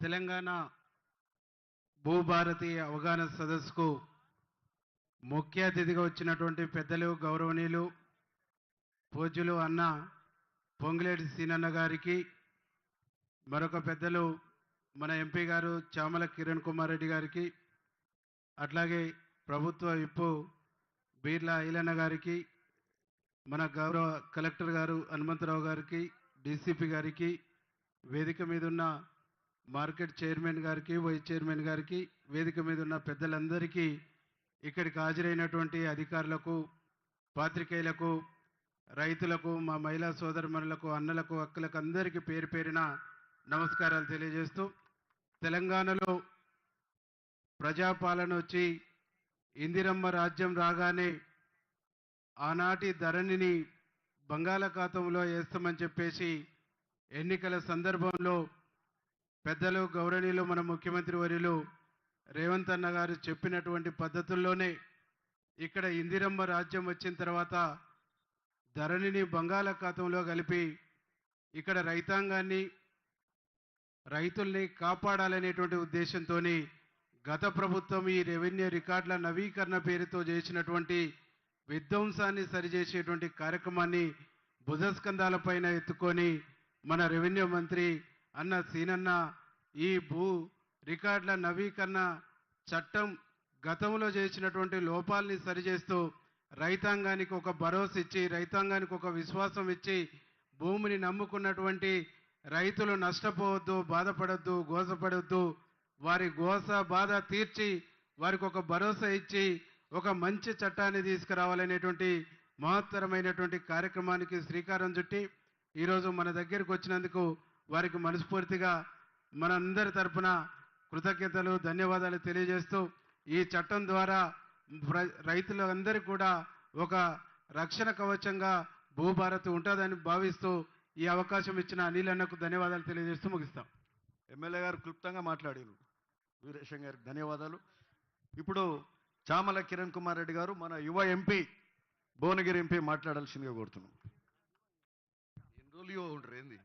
తెలంగాణ భూభారతి అవగాహన సదస్సుకు ముఖ్య అతిథిగా వచ్చినటువంటి పెద్దలు గౌరవనీయులు పూజ్యులు అన్న పొంగులేటి సీనన్న గారికి, మరొక పెద్దలు మన ఎంపీ గారు చామల కిరణ్ కుమార్ రెడ్డి గారికి, అట్లాగే ప్రభుత్వ విప్పు బీర్లా ఐలన్న గారికి, మన గౌరవ కలెక్టర్ గారు హనుమంతరావు గారికి, డీసీపీ గారికి, వేదిక మీద ఉన్న మార్కెట్ చైర్మన్ గారికి, వైస్ చైర్మన్ గారికి, వేదిక మీద ఉన్న పెద్దలందరికీ, ఇక్కడికి హాజరైనటువంటి అధికారులకు, పాత్రికేయులకు, రైతులకు, మా మహిళా సోదరుమణులకు, అన్నలకు, అక్కలకు అందరికీ పేరు పేరిన నమస్కారాలు తెలియజేస్తూ, తెలంగాణలో ప్రజాపాలన వచ్చి ఇందిరమ్మ రాజ్యం రాగానే ఆనాటి ధరణిని బంగాళాఖాతంలో వేస్తామని చెప్పేసి ఎన్నికల సందర్భంలో పెద్దలు గౌరవనీయులు మన ముఖ్యమంత్రి వర్యులు రేవంత్ అన్న గారు చెప్పినటువంటి పద్ధతుల్లోనే ఇక్కడ ఇందిరమ్మ రాజ్యం వచ్చిన తర్వాత ధరణిని బంగాళాఖాతంలో కలిపి ఇక్కడ రైతాంగాన్ని, రైతుల్ని కాపాడాలనేటువంటి ఉద్దేశంతో గత ప్రభుత్వం ఈ రెవెన్యూ రికార్డుల నవీకరణ పేరుతో చేసినటువంటి విధ్వంసాన్ని సరిచేసేటువంటి కార్యక్రమాన్ని భుజస్కంధాలపైన ఎత్తుకొని మన రెవెన్యూ మంత్రి అన్న సీనన్న ఈ భూ రికార్డుల నవీకరణ చట్టం గతంలో చేసినటువంటి లోపాలని సరిచేస్తూ రైతాంగానికి ఒక భరోసా ఇచ్చి, రైతాంగానికి ఒక విశ్వాసం ఇచ్చి, భూమిని నమ్ముకున్నటువంటి రైతులు నష్టపోవద్దు, బాధపడద్దు, గోసపడద్దు, వారి గోస బాధ తీర్చి వారికి ఒక భరోసా ఇచ్చి ఒక మంచి చట్టాన్ని తీసుకురావాలనేటువంటి మహత్తరమైనటువంటి కార్యక్రమానికి శ్రీకారం చుట్టి ఈరోజు మన దగ్గరికి వచ్చినందుకు వారికి మనస్ఫూర్తిగా మనందరి తరపున కృతజ్ఞతలు, ధన్యవాదాలు తెలియజేస్తూ, ఈ చట్టం ద్వారా రైతులందరికీ కూడా ఒక రక్షణ కవచంగా భూభారతి ఉంటుందని భావిస్తూ ఈ అవకాశం ఇచ్చిన అనిల్ అన్నకు ధన్యవాదాలు తెలియజేస్తూ ముగిస్తాం. ఎమ్మెల్యే గారు క్లుప్తంగా మాట్లాడారు. వీరేశం గారికి ధన్యవాదాలు. ఇప్పుడు చామల కిరణ్ కుమార్ రెడ్డి గారు, మన యువ ఎంపీ, భువనగిరి ఎంపీ మాట్లాడాల్సిందిగా కోరుతున్నాం. ఎన్ని రోజులు ఉంటారు ఏంది?